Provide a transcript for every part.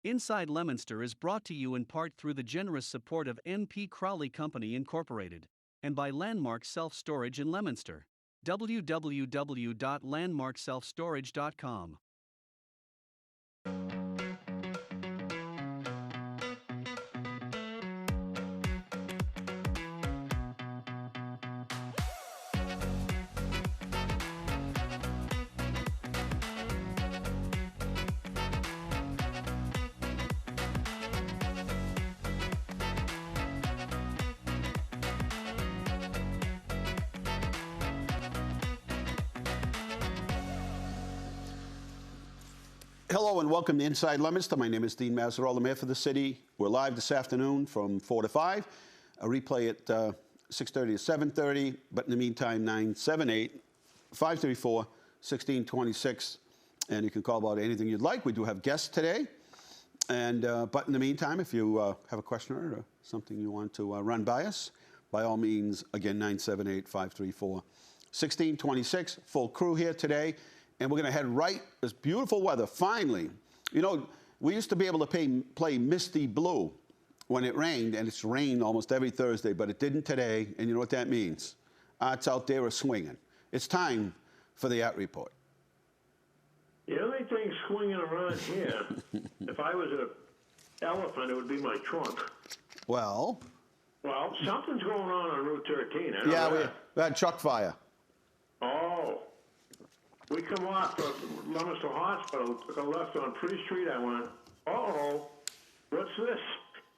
Inside Leominster is brought to you in part through the generous support of N.P. Crowley Company Incorporated and by Landmark Self-Storage in Leominster. www.landmarkselfstorage.com. Hello and welcome to Inside Leominster. My name is Dean Mazzarella, Mayor for the city. We're live this afternoon from 4 to 5. A replay at 6:30 to 7:30, but in the meantime, 978 534 1626. And you can call about anything you'd like. We do have guests today. And but in the meantime, if you have a question or something you want to run by us, by all means, again, 978 534 1626. Full crew here today. And we're going to head right, this beautiful weather, finally. You know, we used to be able to play Misty Blue when it rained, and it's rained almost every Thursday, but it didn't today, and you know what that means? Arts out there are swinging. It's time for the Art Report. The only thing swinging around here, if I was an elephant, it would be my trunk. Well, something's going on Route 13. Yeah, we had truck fire. Oh. We come off of Leominster Hospital, took a left on Free Street. I went, uh-oh, what's this?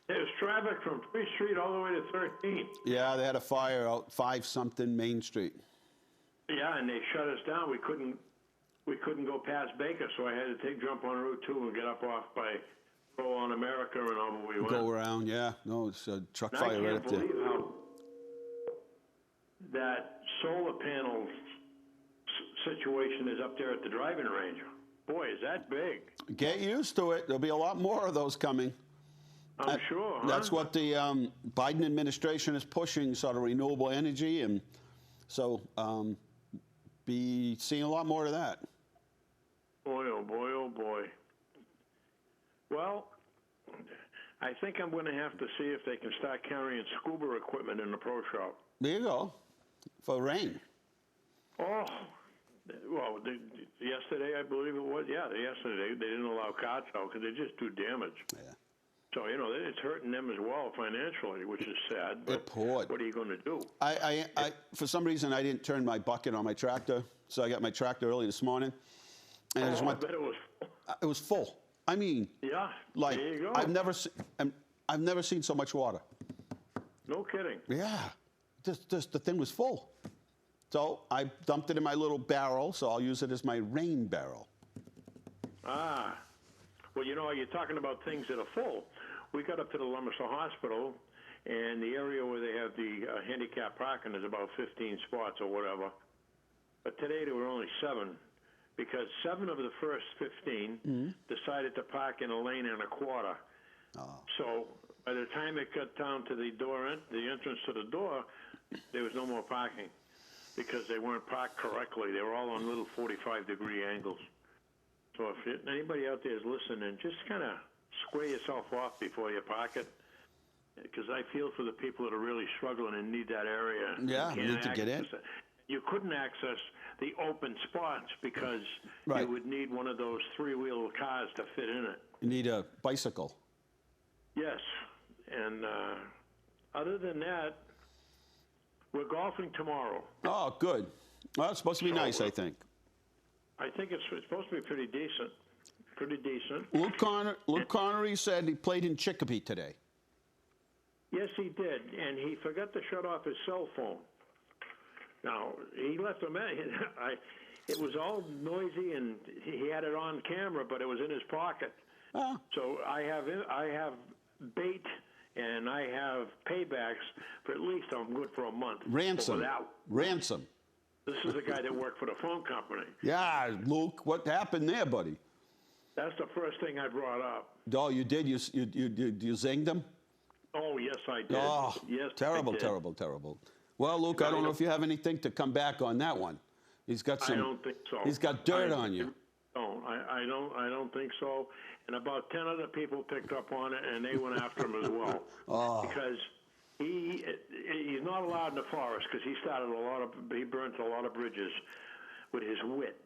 There's traffic from Free Street all the way to 13. Yeah, they had a fire out 5-something Main Street. Yeah, and they shut us down. We couldn't go past Baker, so I had to jump on Route 2 and get up off by Go on America and over we went. Go around, yeah. No, it's a truck And fire right up there. I can't believe how that solar panel situation is up there at the driving range. Boy, is that big. Get used to it. There'll be a lot more of those coming. I'm sure. That's what the Biden administration is pushing, sort of renewable energy, and so be seeing a lot more of that. Boy, oh boy, oh boy. Well, I think I'm going to have to see if they can start carrying scuba equipment in the pro shop. There you go. For rain. Oh, well, yesterday, I believe it was. Yeah, yesterday they didn't allow carts out because they just do damage. Yeah. So, you know, it's hurting them as well financially, which is sad. But what are you going to do? I for some reason, I didn't turn my bucket on my tractor, so I got my tractor early this morning. And I bet it was full. It was full. I mean, yeah, like, there you go. I've never seen so much water. No kidding. Yeah, just the thing was full. So I dumped it in my little barrel, so I'll use it as my rain barrel. Ah. Well, you know, you're talking about things that are full. We got up to the Leominster Hospital, and the area where they have the handicap parking is about 15 spots or whatever. But today there were only 7, because 7 of the first 15 decided to park in a lane and a quarter. Oh. So by the time it got down to the entrance to the door, there was no more parking, because they weren't parked correctly. They were all on little 45-degree angles. So if anybody out there is listening, just kind of square yourself off before you park it, because I feel for the people that are really struggling and need that area. Yeah, you need to get in. You couldn't access the open spots because you would need one of those 3-wheel cars to fit in it. You need a bicycle. Yes. And other than that, we're golfing tomorrow. Oh, good. Well, it's supposed to be nice, I think. I think it's supposed to be pretty decent. Pretty decent. Luke Connery said he played in Chicopee today. Yes, he did, and he forgot to shut off his cell phone. Now, he left a message. It was all noisy, and he had it on camera, but it was in his pocket. Oh. So I have bait, and I have paybacks for at least I'm good for a month. Ransom. Ransom. This is a guy that worked for the phone company. Yeah, Luke, what happened there, buddy? That's the first thing I brought up. Oh, you did? You zinged him? Oh, yes, I did. Oh, yes, terrible, terrible, terrible. Well, Luke, I don't know if you have anything to come back on that one. He's got some. I don't think so. He's got dirt on you. don't. I don't think so. And about 10 other people picked up on it, and they went after him as well. Oh. Because he's not allowed in the forest because he burnt a lot of bridges with his wit,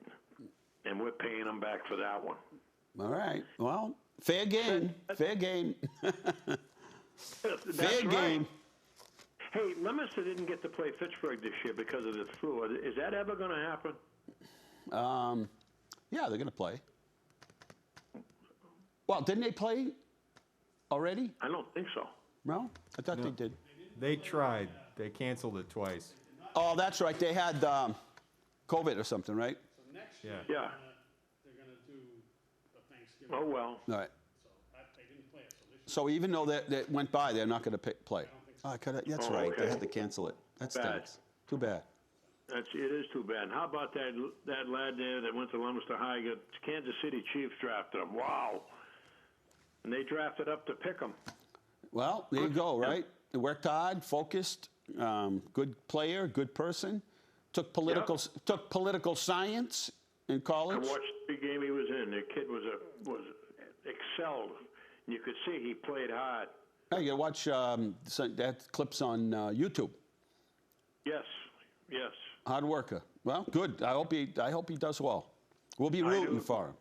and we're paying him back for that one. All right. Well, fair game. Fair game. That's Fair game. right. Hey, Leominster didn't get to play Fitchburg this year because of the flu. Is that ever going to happen? Yeah, they're going to play. Well, didn't they play already? I don't think so. No? I thought they did. They tried. They canceled it twice. Oh, that's right. They had COVID or something, right? So next Yeah. year, Yeah. they're going to do a Thanksgiving. Oh, well. All right. So they didn't play it. So this year, So even though that went by, they're not going to play. Oh, that's Oh, right. They okay. had to cancel it. That Bad. stinks. Too bad. It is too bad. How about that lad there that went to Leominster High? Got Kansas City Chiefs drafted him. Wow. And they drafted up to pick him. Well, there you go, right? They worked hard, focused, good player, good person. Took political science in I college. watched the game he was in. The kid was excelled. You could see he played hard. Hey, you gotta watch that clips on YouTube. Yes, yes. Hard worker. Well, good. I hope he does well. We'll be rooting for him.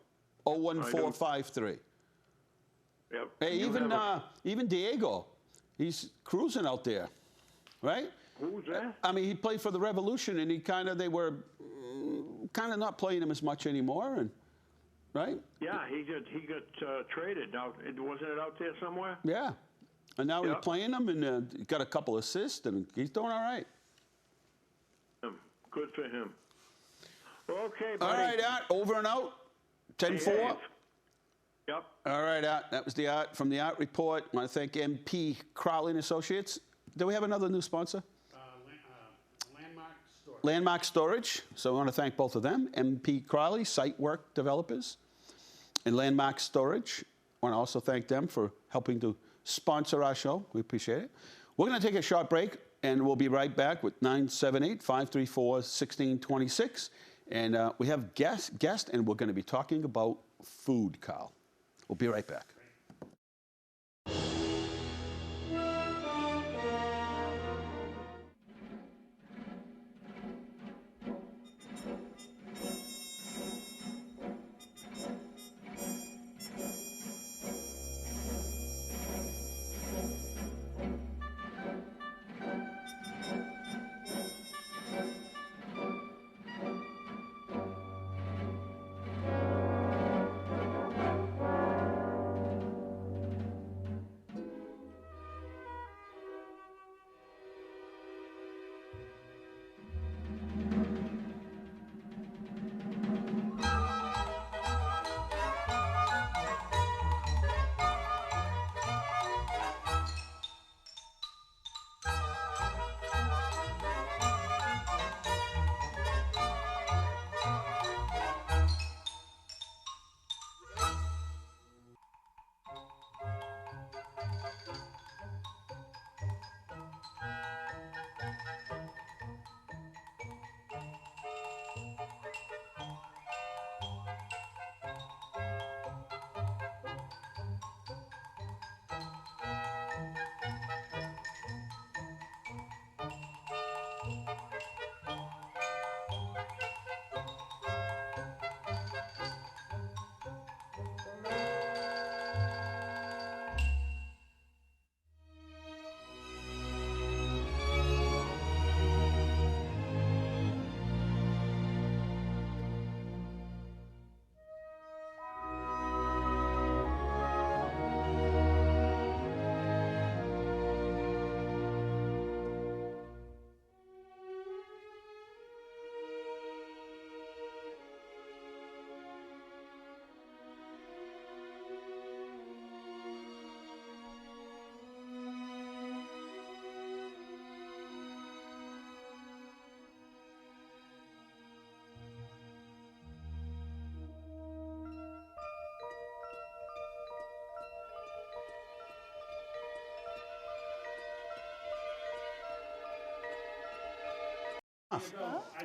01453. Yep. Hey, You have even Diego, he's cruising out there, right? Who's that? I mean, he played for the Revolution, and they were kind of not playing him as much anymore, and right? Yeah, he got traded. Out, wasn't it out there somewhere? Yeah. And now he's Yep. playing them, and he got a couple assists, and he's doing all right. Good for him. Okay, All buddy. right, Art, over and out. 10-4. Behave. Yep. All right, Art, that was the Art from the Art Report. I want to thank MP Crowley and Associates. Do we have another new sponsor? Landmark Store. Landmark Storage. So I want to thank both of them. MP Crowley, Site Work Developers, and Landmark Storage. I want to also thank them for helping to sponsor our show. We appreciate it. We're going to take a short break, and we'll be right back with 978-534-1626. And we have guest, and we're going to be talking about food, Carl. We'll be right back.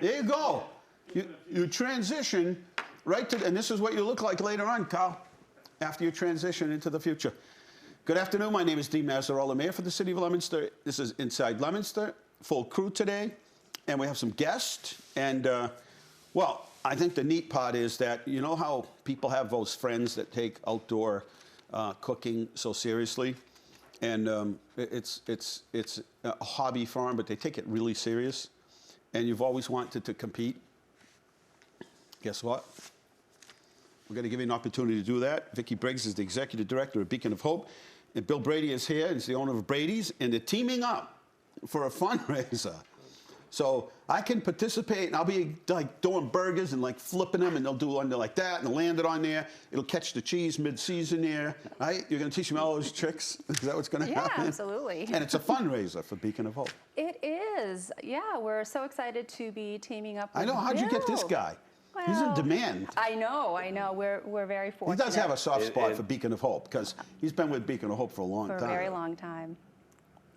There you go. You transition right to, and this is what you look like later on, Carl, after you transition into the future. Good afternoon. My name is Dean Mazzarella, Mayor for the City of Leominster. This is Inside Leominster, full crew today, and we have some guests. And, well, I think the neat part is that, you know how people have those friends that take outdoor cooking so seriously? And it's a hobby for them, but they take it really serious. And you've always wanted to compete. Guess what? We're going to give you an opportunity to do that. Vicki Briggs is the Executive Director of Beacon of Hope. And Bill Brady is here. He's the owner of Brady's. And they're teaming up for a fundraiser. So I can participate, and I'll be like doing burgers and like flipping them, and they'll do under like that, and they'll land it on there. It'll catch the cheese mid-season there, right? You're going to teach me all those tricks? Is that what's going to happen? Yeah, absolutely. And it's a fundraiser for Beacon of Hope. It is. Yeah, we're so excited to be teaming up with I know. How'd you get this Bill. guy? He's in Well, demand. I know. We're very He fortunate. does have a soft spot for Beacon of Hope because he's been with Beacon of Hope for a long for time. a very long time.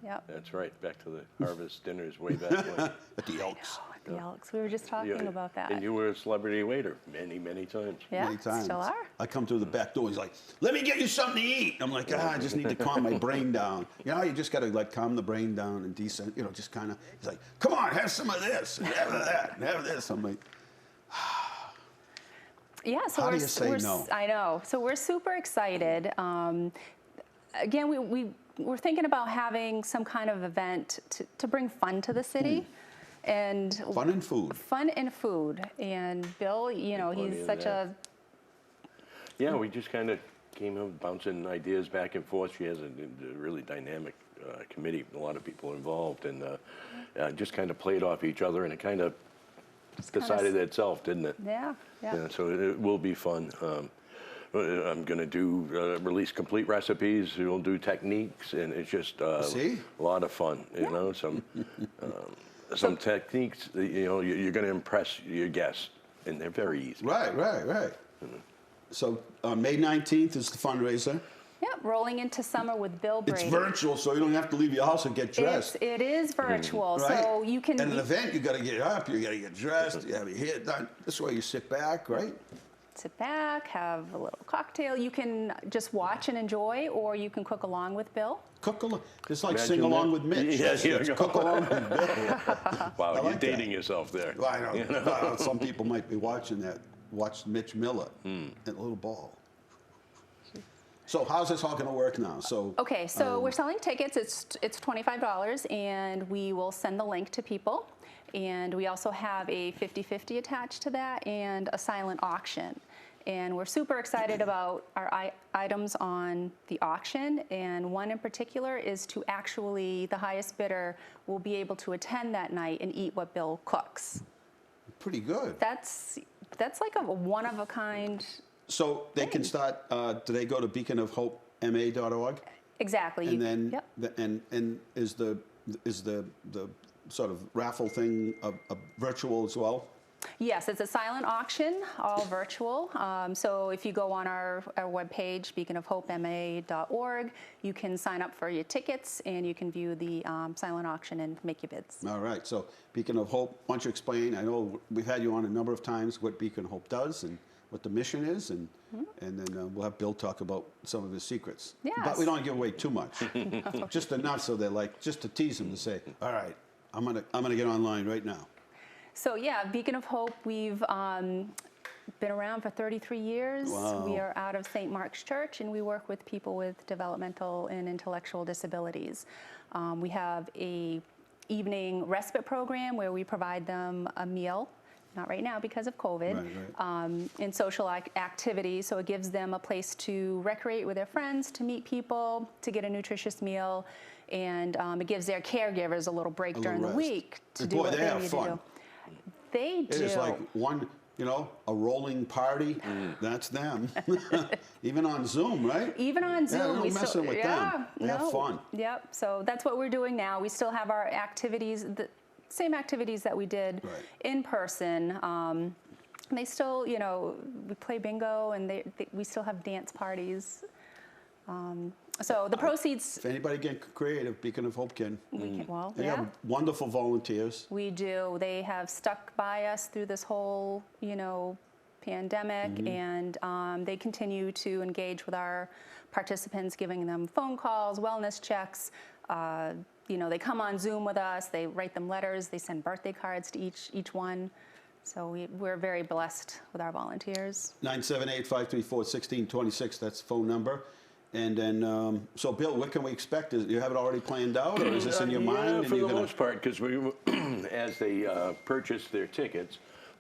Yep. That's right, back to the harvest dinners way back when. At the Elks. The Elks. We were just talking Yeah, about that. And you were a celebrity waiter many, many times. Yeah, Many times. still are. I come through the back door. He's like, "Let me get you something to eat." I'm like, I just need to calm my brain down. You know, you just got to like calm the brain down and decent. You know, just kind of. He's like, "Come on, have some of this, and have that, and have this." I'm like, Yeah. So How do we're, you say we're, no? I know. So we're super excited. Again, we're thinking about having some kind of event to bring fun to the city. And fun and food. Fun and food. And Bill, you know, Plenty he's of such that. a Yeah, we just kind of came up bouncing ideas back and forth. She has a really dynamic committee, a lot of people involved, and just kind of played off each other, and it kind of decided itself, didn't it? yeah. So it will be fun. I'm going to do release complete recipes. We'll do techniques, and it's just See? a lot of fun. You know, some techniques. You know, you're going to impress your guests, and they're very easy. Right. So May 19th is the fundraiser. Yep, rolling into summer with Bill Brady. It's virtual, so you don't have to leave your house and get dressed. It is virtual, Right? so you can. And an event, you got to get up, you got to get dressed, you have your hair done. This way you sit back, right? Sit back, have a little cocktail. You can just watch and enjoy, or you can cook along with Bill. Cook along. It's like Imagine sing along that. with Mitch. Yeah, That's there it. you go. Cook along with Bill. Wow, you're like dating that. yourself there. Well, I know. Well, some people might be watching that. Watch Mitch Miller and a little ball. So how's this all going to work now? So Okay, so we're selling tickets. It's $25, and we will send the link to people. And we also have a 50-50 attached to that, and a silent auction. And we're super excited about our items on the auction. And one in particular is to actually, the highest bidder will be able to attend that night and eat what Bill cooks. pretty good. That's like a one-of-a-kind. So they can start. Do they go to beaconofhopema.org? Exactly. And then, Yep. and is the sort of raffle thing a virtual as well? Yes, it's a silent auction, all virtual. So if you go on our webpage, beaconofhopema.org, you can sign up for your tickets, and you can view the silent auction and make your bids. All right. So Beacon of Hope, why don't you explain? I know we've had you on a number of times what Beacon of Hope does and what the mission is, and then we'll have Bill talk about some of his secrets. Yes. But we don't give away too much. Just enough so they're like, just to tease them to say, all right, I'm gonna get online right now. So yeah, Beacon of Hope, we've been around for 33 years. Wow. We are out of St. Mark's Church, and we work with people with developmental and intellectual disabilities. We have a evening respite program where we provide them a meal, not right now because of COVID, Right. and social activities. So it gives them a place to recreate with their friends, to meet people, to get a nutritious meal, and it gives their caregivers a little break during the rest. week to And do boy, what they they have need fun. to do. They do. It is like one, a rolling party. That's them. Even on Zoom, right? Even on Zoom, no we messing still, with yeah, them. They have fun. Yep. So that's what we're doing now. We still have our activities, the same activities that we did Right. in person. They still, we play bingo, and we still have dance parties. So the proceeds, If anybody get creative, Beacon of Hope can. They yeah. have wonderful volunteers. We do. They have stuck by us through this whole, pandemic, and they continue to engage with our participants, giving them phone calls, wellness checks. You know, they come on Zoom with us, they write them letters, they send birthday cards to each one. So we're very blessed with our volunteers. 978-534-1626, that's the phone number. And then, so Bill, what can we expect? You have it already planned out, or is this in your mind? Yeah, for the most part, because as they purchase their tickets,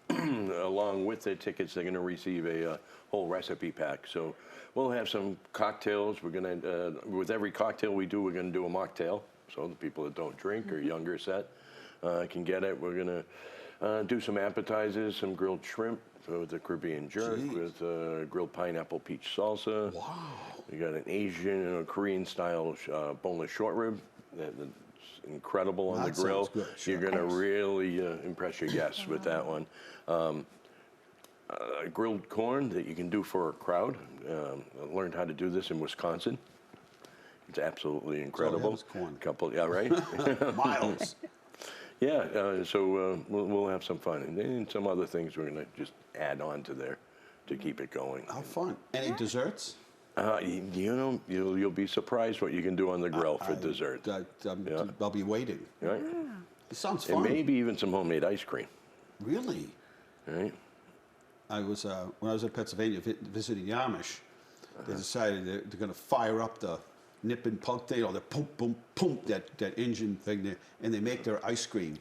along with their tickets, they're going to receive a whole recipe pack. So we'll have some cocktails. We're going to, with every cocktail we do, we're going to do a mocktail. So the people that don't drink or younger set can get it. We're going to do some appetizers, some grilled shrimp with the Caribbean jerk, with grilled pineapple peach salsa. Wow. We got an Asian and a Korean style boneless short rib that's incredible on the grill. Good. Sure. You're going to really impress your guests with that one. Grilled corn that you can do for a crowd. I learned how to do this in Wisconsin. It's absolutely incredible. So corn. Couple, yeah, right? Miles. Yeah, so we'll have some fun. And then some other things we're going to just add on to there to keep it going. How fun. Any desserts? You know, you'll be surprised what you can do on the grill for dessert. I'll be waiting. Right? It sounds fun. And maybe even some homemade ice cream. Really? Right? I was, when I was in Pennsylvania visiting the Amish, they decided they're going to fire up the nip and pump thing, or the pump, boom, pump, that engine thing there, and they make their ice cream.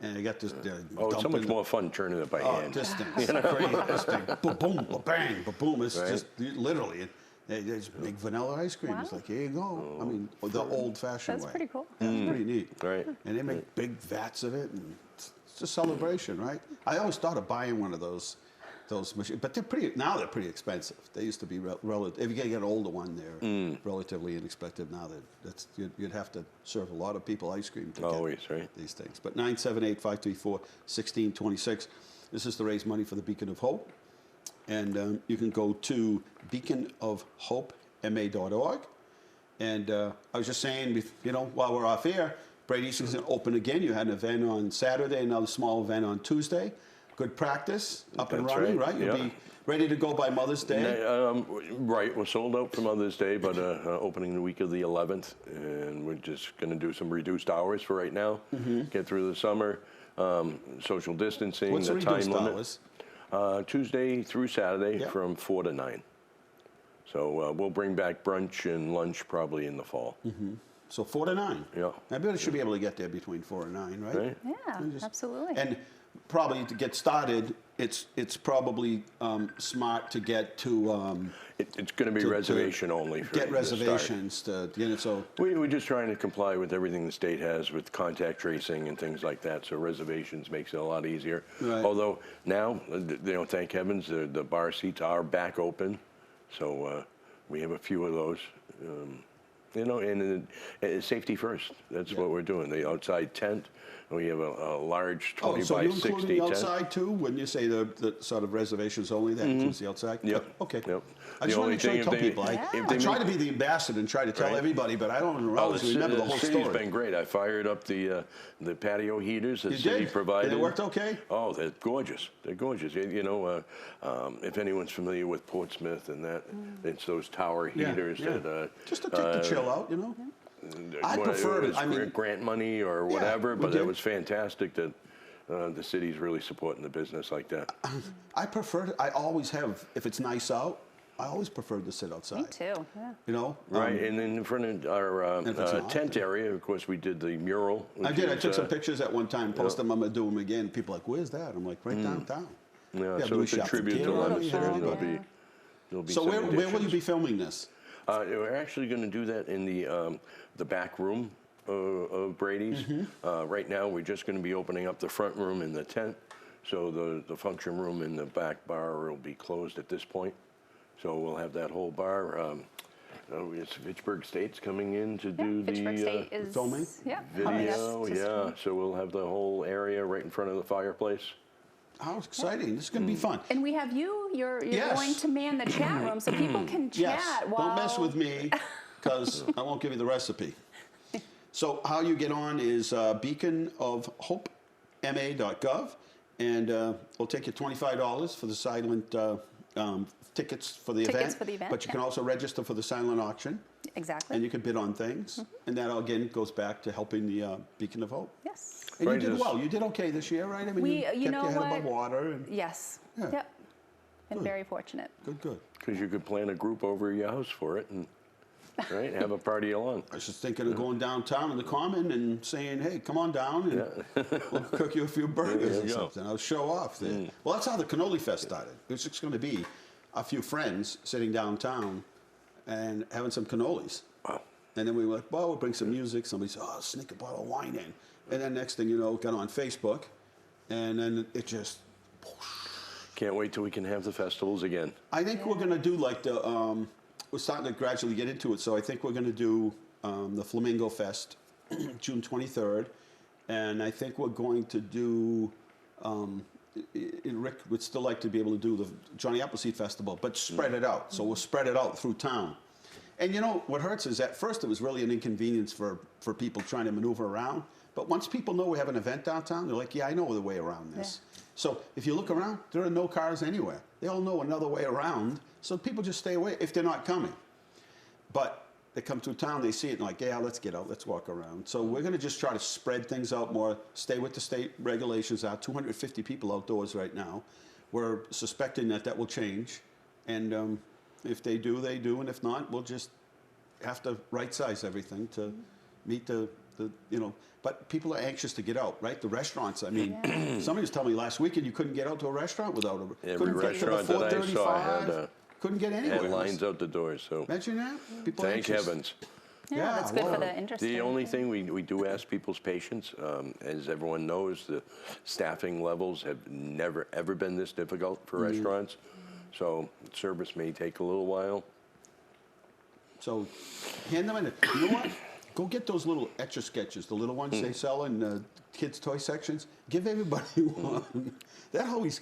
And they got this. It's so much more fun turning it by hand. This thing, it's crazy. This thing, boom, boom, bang, boom. It's just literally, they just make vanilla ice cream. Wow. It's like, here you go. I mean, the old-fashioned way. That's pretty cool. That's pretty neat. Right. And they make big vats of it, and it's a celebration, right? I always thought of buying one of those machines, but they're pretty expensive. They used to be relative. If you get an older one, they're relatively inexpensive. Now you'd have to serve a lot of people ice cream to get these things. But 978-534-1626. This is to raise money for the Beacon of Hope, and you can go to beaconofhopema.org. And I was just saying, while we're off air, Brady's is open again. You had an event on Saturday, another small event on Tuesday. Good practice, up and running, right? You'll be ready to go by Mother's Day? Right, we're sold out for Mother's Day, but opening the week of the 11th, and we're just going to do some reduced hours for right now, get through the summer, social distancing, What's the time limit. Hours? Tuesday through Saturday from 4 to 9. So we'll bring back brunch and lunch probably in the fall. So 4 to 9? Yeah. Everybody should be able to get there between 4 and 9, right? Yeah, absolutely. And probably to get started, it's probably smart to get to. It's going to be reservation only. For get reservations to get it. So we're just trying to comply with everything the state has with contact tracing and things like that. So reservations makes it a lot easier. Right. Although now, thank heavens, the bar seats are back open. So we have a few of those. And safety first. That's what we're doing. The outside tent. We have a large 20 so by you 60 include the tent. outside too? When you say the sort of reservations only, that includes the outside? Yep. Okay. Yep. I just want to try to tell people. I try to be the ambassador and try to tell everybody, but I don't always remember the whole story. The city's been great. I fired up the patio heaters that the city provided. Did it work okay? Oh, they're gorgeous. They're gorgeous. If anyone's familiar with Portsmouth and that, it's those tower heaters that just to take the chill out, I prefer it. I mean, grant money or whatever, but it was fantastic that the city's really supporting the business like that. I prefer it. I always have, if it's nice out, I always prefer to sit outside. Me too, yeah. Right, and then in front of our tent area, of course, we did the mural. I did. I took some pictures at one time, posted them. I'm going to do them again. People are like, where's that? I'm like, right downtown. Yeah, so it's a tribute to Leominster. There'll be so where will you be filming this? We're actually going to do that in the back room of Brady's. Right now, we're just going to be opening up the front room in the tent. So the function room in the back bar will be closed at this point. So we'll have that whole bar. It's Fitchburg State's coming in to do the filming. Video. Yeah, so we'll have the whole area right in front of the fireplace. How exciting. This is going to be fun. And we have you're going to man the chat room so people can chat while... Don't mess with me, because I won't give you the recipe. So how you get on is beaconofhopema.gov, And we'll take you $25 for the silent tickets for the event. Tickets for the event, But you can also register for the silent auction. Exactly. And you can bid on things. And that, again, goes back to helping the Beacon of Hope. Yes. And Right, you did yes. well. You did okay this year, right? I mean, We- you kept you know your head what? above water. And Yes. Yeah. Yep. Been Good. very fortunate. good, good. Because you could plan a group over your house for it and, right, have a party along. I was just thinking of going downtown in the Common and saying, hey, come on down and we'll cook you a few burgers There or you go. something. I'll show off there. Well, that's how the Cannoli Fest started. It was just going to be a few friends sitting downtown and having some cannolis. Wow. And then we were like, well, we'll bring some music. Somebody said, oh, sneak a bottle of wine in. And then next thing you know, got on Facebook. And then it just, Can't wait till we can have the festivals again. I think we're going to do like the, we're starting to gradually get into it. So I think we're going to do the Flamingo Fest, June 23rd. And I think we're going to do, Rick would still like to be able to do the Johnny Appleseed Festival, but spread it out. So we'll spread it out through town. And you know, what hurts is at first it was really an inconvenience for people trying to maneuver around. But once people know we have an event downtown, they're like, yeah, I know the way around this. Yeah. So if you look around, there are no cars anywhere. They all know another way around. So people just stay away if they're not coming. But they come through town, they see it, and like, yeah, let's get out, let's walk around. So we're going to just try to spread things out more, stay with the state regulations out. 250 people outdoors right now. We're suspecting that that will change. And if they do, they do. And if not, we'll just have to right-size everything to meet the you know. But people are anxious to get out, right? The restaurants, I mean, somebody was telling me last weekend you couldn't get out to a restaurant without a... Every couldn't get to the restaurant that I saw had, 435, couldn't get anywhere. Had lines out the door, so Imagine that? People are thank anxious. heavens. Yeah, Yeah, that's good well, for the industry. The only thing we do ask people's patience, as everyone knows, the staffing levels have never, ever been this difficult for restaurants. So service may take a little while. So hand them in. You know what? Go get those little Etch-a-Sketches, the little ones they sell in kids' toy sections. Give everybody one. That always,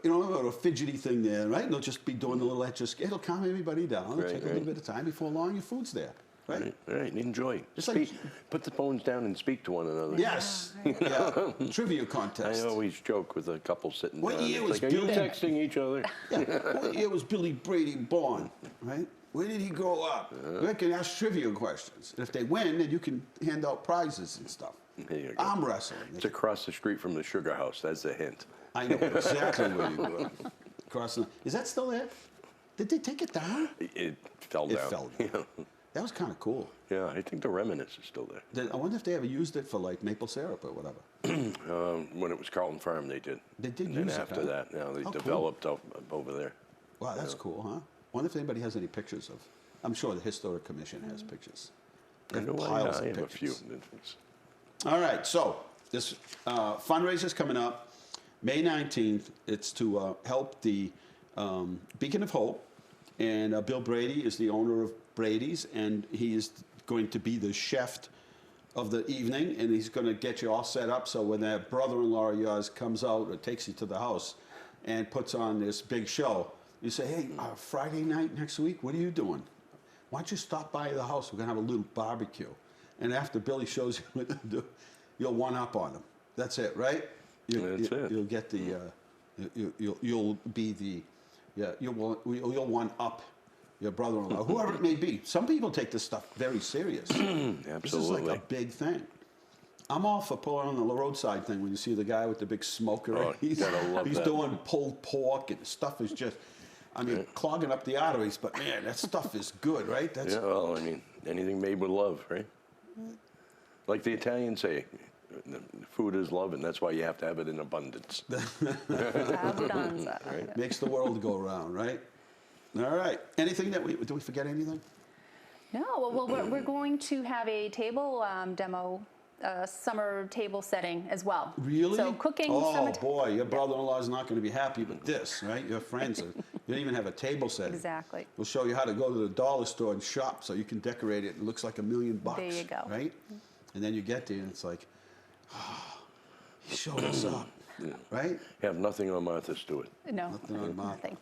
you know, a fidgety thing there, right? And they'll just be doing the little Etch-a-Sketch. It'll calm everybody down. It'll Right, take a right. little bit of time. Before long, your food's there, right? Right, enjoy. Just like- Put the phones down and speak to one another. Yes. Yeah. Trivia contest. I always joke with a couple sitting What down. year It's was like, are you Bill- texting each other? Yeah. What year was Billy Brady born, right? Where did he grow up? We can ask trivia questions. And if they win, then you can hand out prizes and stuff. There you go. Arm wrestling. It's across the street from the Sugar House. That's a hint. I know exactly where you grew up. Crossing. Is that still there? Did they take it down? It fell It down. fell down. That was kind of cool. Yeah, I think the remnants is still there. I wonder if they ever used it for like maple syrup or whatever. When it was Carlton Farm, they did. They did and use then it, after huh? that, yeah, they Oh, cool. developed up over there. Wow, that's cool, huh? Wonder if anybody has any pictures of. I'm sure the Historic Commission has pictures. They I have know piles I of have a few. pictures. All right, so this fundraiser's coming up May 19th. It's to help the Beacon of Hope. And Bill Brady is the owner of Brady's, and he is going to be the chef of the evening, and he's going to get you all set up so when that brother-in-law of yours comes out or takes you to the house and puts on this big show, you say, hey, Friday night next week, what are you doing? Why don't you stop by the house? We're going to have a little barbecue. And after Billy shows you what to do, you'll one-up on him. That's it, right? That's it. You'll get the, you'll be the, yeah, you'll one-up your brother-in-law, whoever it may be. Some people take this stuff very serious. Absolutely. This is like a big thing. I'm all for pulling on the roadside thing when you see the guy with the big smoker. Oh, you gotta love he's that. doing pulled pork and stuff is just, I mean, clogging up the arteries, but man, that stuff is good, right? That's, Yeah, well, I mean, anything made with love, right? Like the Italians say, food is love, and that's why you have to have it in abundance. Abundanza. makes the world go round, right? All right. Anything that did we forget anything? No, well, we're going to have a table demo, summer table setting as well. Really? So cooking. Oh summer boy, your brother-in-law is not going to be happy with this, right? Your friends, you don't even have a table setting. Exactly. We'll show you how to go to the dollar store and shop so you can decorate it. It looks like $1 million. There you go. Right? And then you get there and it's like, oh, he showed us up, right? Have nothing on Martha's to it. No, Nothing on Martha. nothing.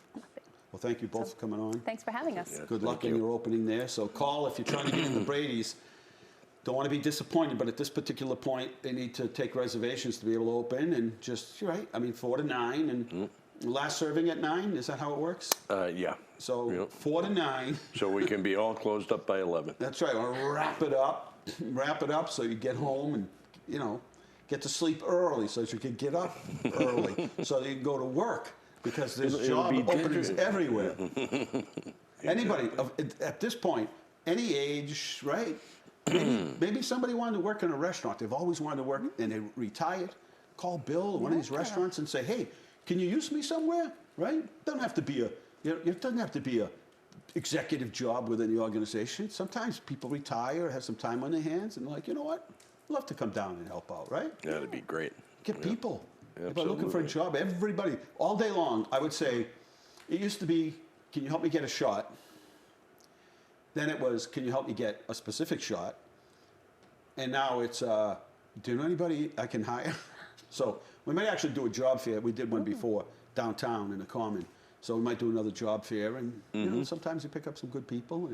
Well, thank you both for coming on. Thanks for having us. Yeah. Good luck Thank in you. your opening there. So call if you're trying to get into Brady's. don't want to be disappointed, but at this particular point, they need to take reservations to be able to open, and just, right, I mean, 4 to 9, and last serving at 9, is that how it works? Yeah. So Yep. 4 to 9. So we can be all closed up by 11. That's right, or wrap it up so you get home and, you know, get to sleep early so that you can get up early so that you can go to work, because there's It'll job be openings dinner. everywhere. Anybody, at this point, any age, right? Maybe somebody wanted to work in a restaurant. They've always wanted to work, and they retired. Call Bill at one of these restaurants and say, "Hey, can you use me somewhere?" Right? Doesn't have to be it doesn't have to be a executive job within the organization. Sometimes people retire, have some time on their hands, and they're like, you know what? I'd love to come down and help out, right? That'd be great. Get people. People are looking for a Absolutely. job. Everybody, all day long, I would say, it used to be, can you help me get a shot? Then it was, can you help me get a specific shot? And now it's, do you know anybody I can hire? So we might actually do a job fair. We did one before downtown in the Common. So we might do another job fair, and you know, sometimes you pick up some good people,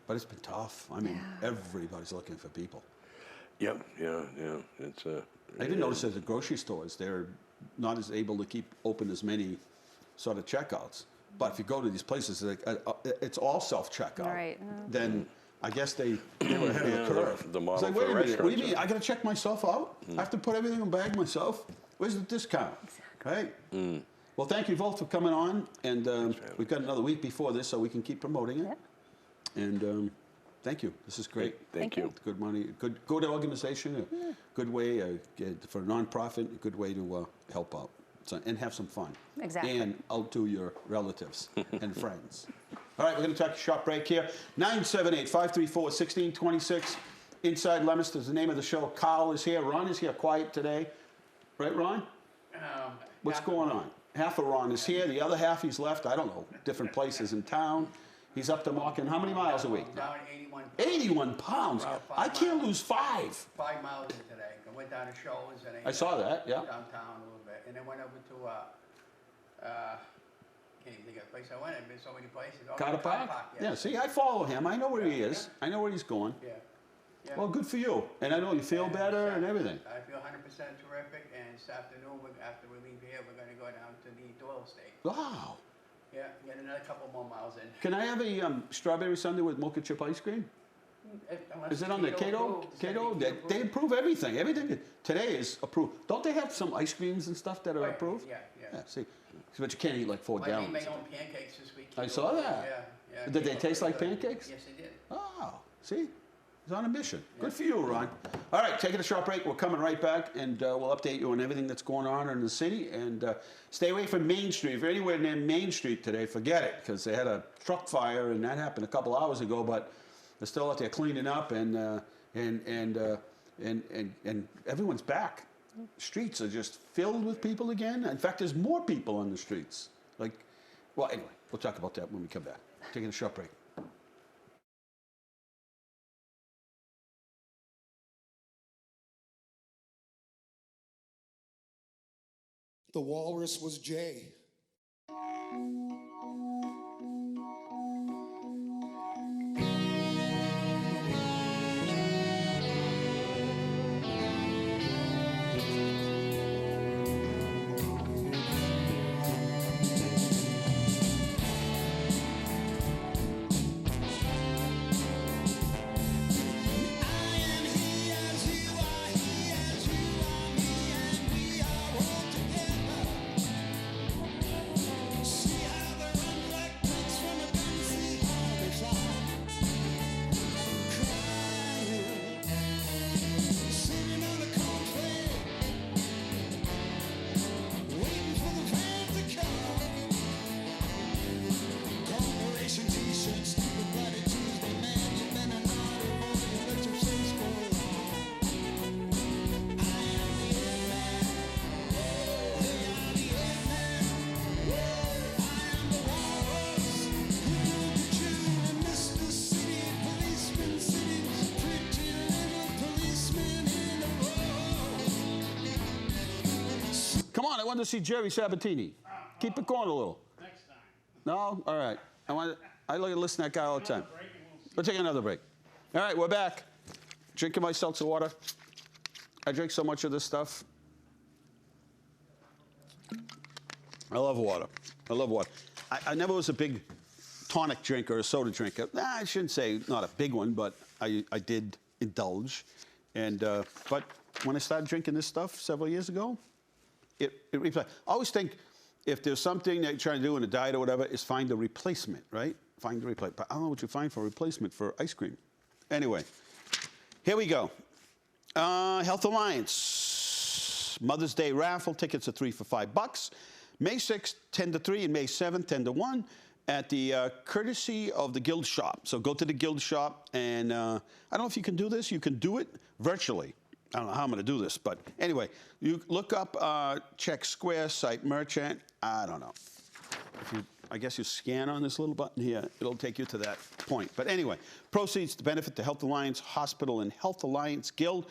but it's been tough. I mean, everybody's looking for people. Yep. Yeah. It's I even noticed at the grocery stores, they're not as able to keep open as many sort of checkouts. But if you go to these places, it's all self-checkout. Right. Then I guess they were ahead of the curve. the model It's like, for wait a minute, what do restaurants, you mean? I got to check myself out? I have to put everything in a bag myself? Where's the discount? Right? Well, thank you both for coming on. And we've got another week before this, so we can keep promoting it. Yep. And thank you. This is great. Thank you. Good money, good organization, a good way for a nonprofit, a good way to help out and have some fun. Exactly. And outdo your relatives and friends. All right, we're going to take a short break here. 978-534-1626. Inside Leominster is the name of the show. Carl is here. Ron is here, quiet today. Right, Ron? What's going on? Half of Ron is here. The other half he's left, I don't know, different places in town. He's up to walking how many miles a week? Down 81. 81 pounds. About 5 I can't miles. lose 5. 5 miles in today. I went down to Shoals and I saw that, yeah. downtown a little bit, and then went over to can't even think of the place I went. I've been so many places. Oh, Carter Park? Yeah, see, I follow him. I know where he is. I know where he's going. Yeah. Yeah. Well, good for you. And I know you feel better and everything. I feel 100% terrific. And this afternoon, after we leave here, we're going to go down to the Doyle State. Wow. Yeah, get another couple more miles in. Can I have a strawberry sundae with mocha chip ice cream? Unless Is it on the Cato? approved. Cato? They approve everything. Everything today is approved. Don't they have some ice creams and stuff that are Right, approved? yeah. See, but you can't eat like 4 I made gallons. my own pancakes this week. I saw that. Yeah. Did they came out taste pretty like good. pancakes? Yes, they did. Oh, see? He's on a mission. Good for you, Ron. All right, taking a short break. We're coming right back, and we'll update you on everything that's going on in the city. And stay away from Main Street. If you're anywhere near Main Street today, forget it, because they had a truck fire, and that happened a couple hours ago. But they're still out there cleaning up, and everyone's back. Streets are just filled with people again. In fact, there's more people on the streets. Well, anyway, we'll talk about that when we come back. Taking a short break. The walrus was Jay. Come on, I want to see Jerry Sabatini. Keep it going a little. Next time. No? All right. I listen to that guy all the time. We'll take another break. All right, we're back. drinking my seltzer water. I drink so much of this stuff. I love water. I love water. I never was a big tonic drinker or a soda drinker. I shouldn't say not a big one, but I did indulge. And but when I started drinking this stuff several years ago, it I always think if there's something that you're trying to do in a diet or whatever, is find a replacement, right? Find a replacement. But I don't know what you find for a replacement for ice cream. Anyway, here we go. Health Alliance Mother's Day raffle tickets are 3 for $5. May 6th, 10 to 3, and May 7th, 10 to 1, at the courtesy of the Guild Shop. So go to the Guild Shop, and I don't know if you can do this. You can do it virtually. I don't know how I'm going to do this, but anyway, you look up Check Square Site Merchant. I don't know. I guess you scan on this little button here. It'll take you to that point. But anyway, proceeds to benefit the Health Alliance Hospital and Health Alliance Guild.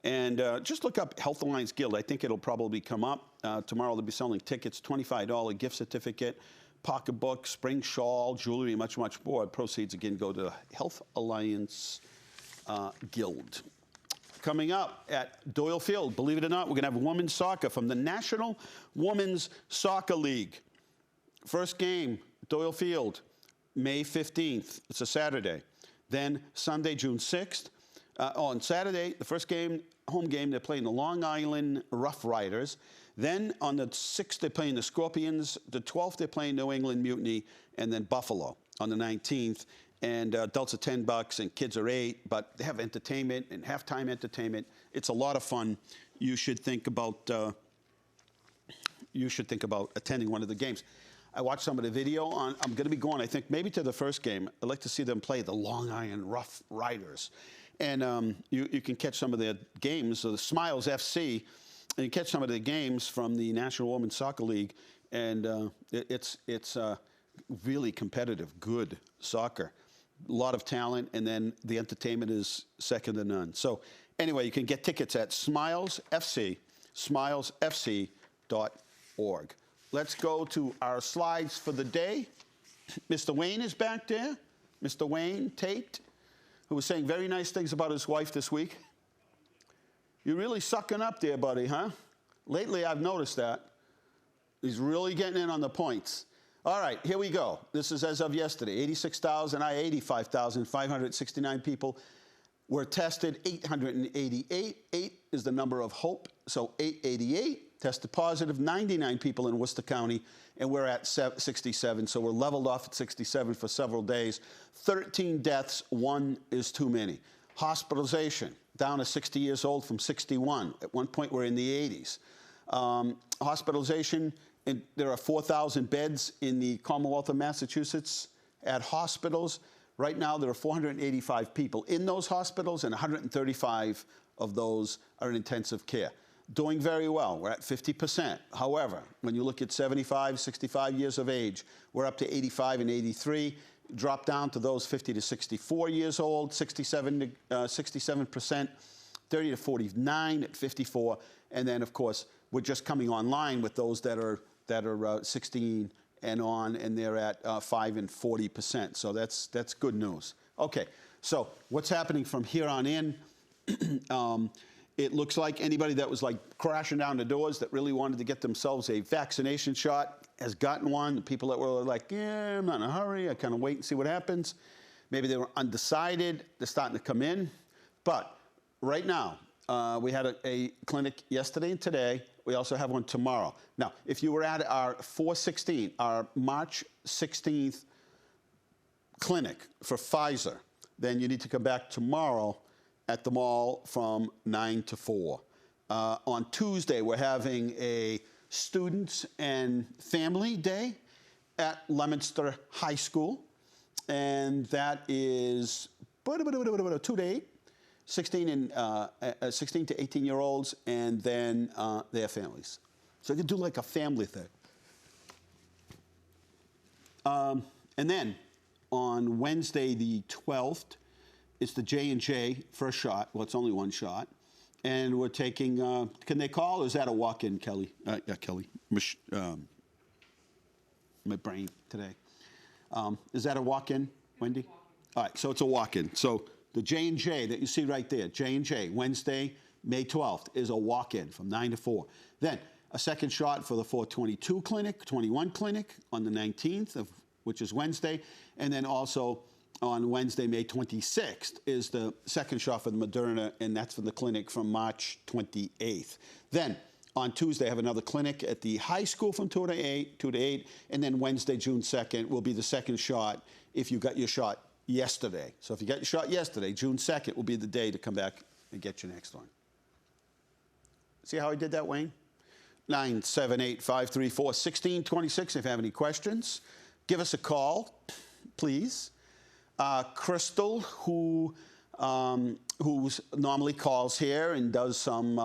And just look up Health Alliance Guild. I think it'll probably come up. Tomorrow they'll be selling tickets, $25 gift certificate, pocketbook, spring shawl, jewelry, much, much more. Proceeds, again, go to Health Alliance Guild. Coming up at Doyle Field, believe it or not, we're going to have women's soccer from the National Women's Soccer League. First game, Doyle Field, May 15th. It's a Saturday. Then Sunday, June 6th. On Saturday, the first game, home game, they're playing the Long Island Rough Riders. Then on the 6th, they're playing the Scorpions. The 12th, they're playing New England Mutiny. And then Buffalo on the 19th. And adults are $10 and kids are $8. But they have entertainment and halftime entertainment. It's a lot of fun. You should think about attending one of the games. I watched some of the video on. I'm going to be going, I think, maybe to the first game. I'd like to see them play the Long Island Rough Riders. And you can catch some of their games, the Smiles FC, and you catch some of the games from the National Women's Soccer League. And it's really competitive, good soccer. A lot of talent, and then the entertainment is second to none. So anyway, you can get tickets at smilesfc.org. Let's go to our slides for the day. Mr. Wayne is back there. Mr. Wayne Tate, who was saying very nice things about his wife this week. You're really sucking up there, buddy, huh? Lately, I've noticed that. He's really getting in on the points. All right, here we go. This is as of yesterday. 85,569 people were tested. 888. 8 is the number of hope. So 888 tested positive. 99 people in Worcester County, and we're at 67. So we're leveled off at 67 for several days. 13 deaths. 1 is too many. Hospitalization down to 60 years old from 61. At one point, we're in the 80s. Hospitalization. And there are 4,000 beds in the Commonwealth of Massachusetts at hospitals. Right now, there are 485 people in those hospitals, and 135 of those are in intensive care. Doing very well. We're at 50%. However, when you look at 75, 65 years of age, we're up to 85 and 83. Drop down to those 50 to 64 years old, 67%, 30 to 49 at 54. And then, of course, we're just coming online with those that are 16 and on, and they're at 5 and 40%. So that's good news. Okay, so what's happening from here on in? It looks like anybody that was like crashing down the doors that really wanted to get themselves a vaccination shot has gotten one. The people that were like, yeah, I'm not in a hurry, I kind of wait and see what happens. Maybe they were undecided, they're starting to come in. But right now, we had a clinic yesterday and today. We also have one tomorrow. Now, if you were at our our March 16th clinic for Pfizer, then you need to come back tomorrow at the mall from 9 to 4. On Tuesday, we're having a Students and Family Day at Leominster High School, and that is 2 to 8. 16 to 18-year-olds, and then their families. So you can do like a family thing. And then on Wednesday the 12th, it's the J&J first shot. Well, it's only one shot. And we're taking, can they call, or is that a walk-in, Kelly? Yeah, Kelly. My brain today. Is that a walk-in, Wendy? All right, so it's a walk-in. So The J&J that you see right there, J&J, Wednesday, May 12th, is a walk-in from 9 to 4. Then a second shot for the 422 clinic, 21 clinic on the 19th, which is Wednesday. And then also on Wednesday, May 26th, is the second shot for the Moderna, and that's for the clinic from March 28th. Then on Tuesday, I have another clinic at the high school from 2 to 8, and then Wednesday, June 2nd, will be the second shot if you got your shot yesterday. So if you got your shot yesterday, June 2nd will be the day to come back and get your next one. See how I did that, Wayne? 978-534-1626 if you have any questions. Give us a call, please. Crystal, who normally calls here and does some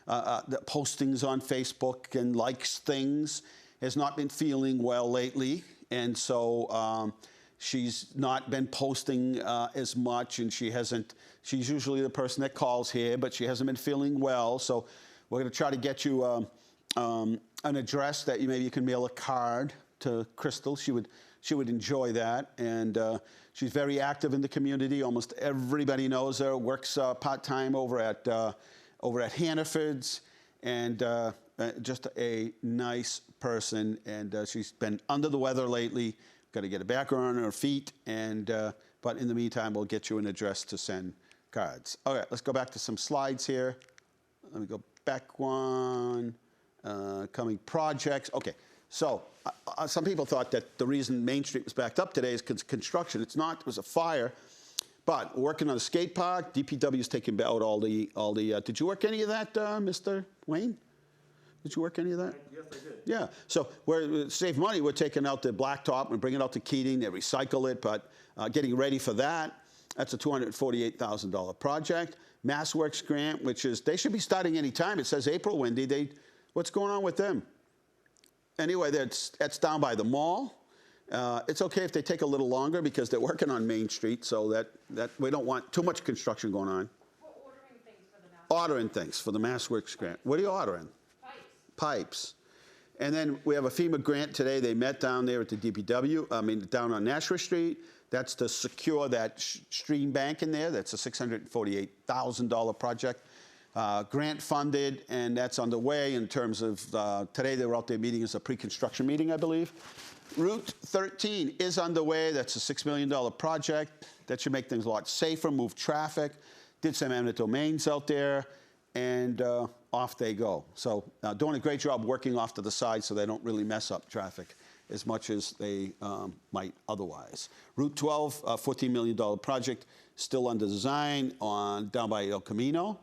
postings on Facebook and likes things, has not been feeling well lately, and so she's not been posting as much, and she's usually the person that calls here, but she hasn't been feeling well, so we're going to try to get you an address that maybe you can mail a card to Crystal. She would enjoy that, and she's very active in the community. Almost everybody knows her. Works part-time over at Hannaford's, and just a nice person. And she's been under the weather lately. Got to get her back on her feet, and but in the meantime, we'll get you an address to send cards. All right, let's go back to some slides here. Let me go back one. Coming projects. Okay, so some people thought that the reason Main Street was backed up today is construction. It's not. It was a fire. But working on the skate park, DPW's taking out all the. Did you work any of that, Mr. Wayne? Did you work any of that? Yes, I did. Yeah. So we're save money. We're taking out the blacktop and bringing it out to Keating. They recycle it, but getting ready for that. That's a $248,000 project. MassWorks grant, which is they should be starting any time. It says April, Wendy. What's going on with them? Anyway, that's down by the mall. It's okay if they take a little longer because they're working on Main Street, so that we don't want too much construction going on. We're ordering things for the MassWorks grant. What are you ordering? Pipes. And then we have a FEMA grant today. They met down there at the DPW, down on Nashua Street. That's to secure that stream bank in there. That's a $648,000 project. Grant funded, and that's underway in terms of today they were out there meeting as a pre-construction meeting, I believe. Route 13 is underway. That's a $6 million project. That should make things a lot safer, move traffic. Did some eminent domains out there, and off they go. So doing a great job working off to the side so they don't really mess up traffic as much as they might otherwise. Route 12, $14 million project, still under design down by El Camino,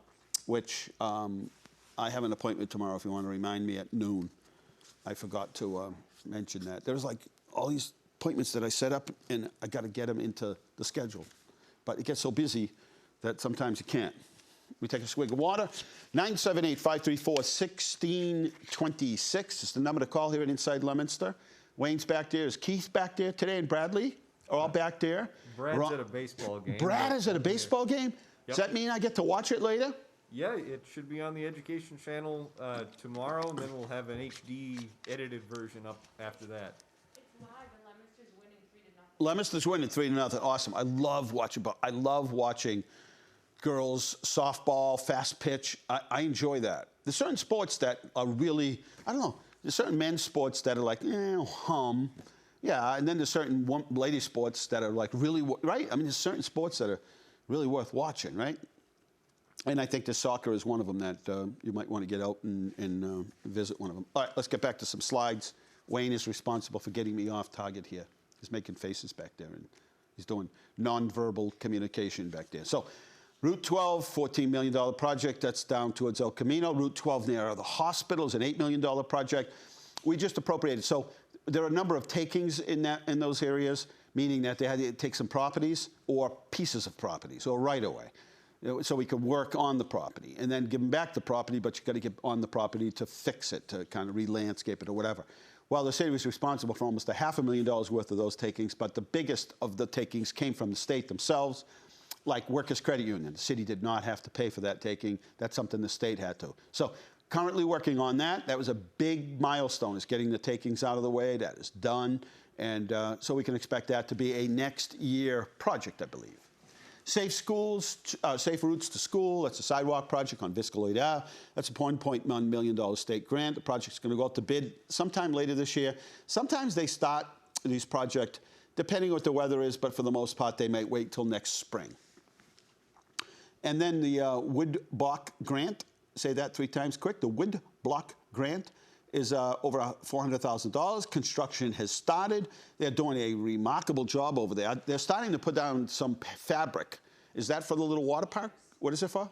which I have an appointment tomorrow if you want to remind me at noon. I forgot to mention that. There's like all these appointments that I set up, and I got to get them into the schedule. But it gets so busy that sometimes you can't. We take a swig of water. 978-534-1626 is the number to call here at Inside Leominster. Wayne's back there. Is Keith back there today, and Bradley are all back there? Brad's at a baseball game. Brad is at a baseball game? Yep. Does that mean I get to watch it later? Yeah, it should be on the Education Channel tomorrow, and then we'll have an HD edited version up after that. It's live, and Leominster's winning 3-0. Leominster's winning 3-0. Awesome. I love watching girls softball, fast pitch. I enjoy that. There's certain sports that are really, I don't know, there's certain men's sports that are like, hum. Yeah, and then there's certain lady sports that are like really, right? I mean, there's certain sports that are really worth watching, right? And I think the soccer is one of them that you might want to get out and visit one of them. All right, let's get back to some slides. Wayne is responsible for getting me off target here. He's making faces back there, and he's doing nonverbal communication back there. So Route 12, $14 million project. That's down towards El Camino. Route 12 near the hospital is an $8 million project. We just appropriated. So there are a number of takings in those areas, meaning that they had to take some properties or pieces of properties or right-of-way. So we could work on the property and then give them back the property, but you got to get on the property to fix it, to kind of re-landscape it or whatever. Well, the city was responsible for almost $500,000 worth of those takings, but the biggest of the takings came from the state themselves, like Workers' Credit Union. The city did not have to pay for that taking. That's something the state had to. So currently working on that. That was a big milestone, is getting the takings out of the way. That is done. And so we can expect that to be a next year project, I believe. Safe schools, safe routes to school. That's a sidewalk project on Viscaloid Ave. That's a $1.1 million state grant. The project's going to go out to bid sometime later this year. Sometimes they start these projects depending on what the weather is, but for the most part, they might wait till next spring. And then the Wood Block Grant, say that 3 times quick. The Wood Block Grant is over $400,000. Construction has started. They're doing a remarkable job over there. They're starting to put down some fabric. Is that for the little water park? What is it for?